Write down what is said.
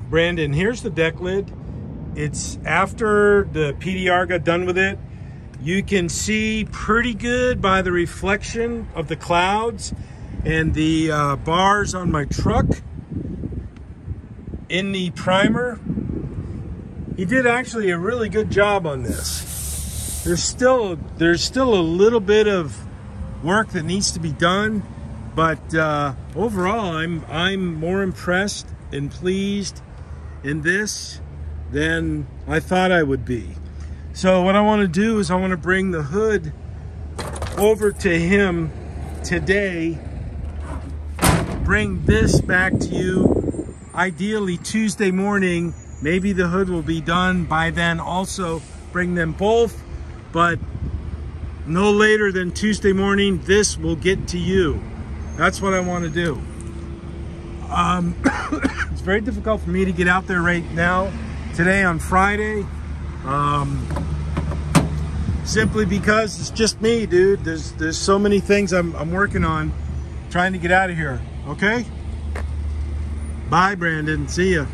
Brandon, here's the deck lid. It's after the PDR got done with it. You can see pretty good by the reflection of the clouds and the bars on my truck in the primer. He did actually a really good job on this. There's still a little bit of work that needs to be done, but overall I'm more impressed and pleased in this than I thought I would be. So what I want to do is I want to bring the hood over to him today, bring this back to you ideally Tuesday morning. Maybe the hood will be done by then, also bring them both, but no later than Tuesday morning this will get to you. That's what I want to do. It's very difficult for me to get out there right now today on Friday, simply because it's just me, dude. There's so many things I'm working on, trying to get out of here. Okay, bye Brandon, see ya.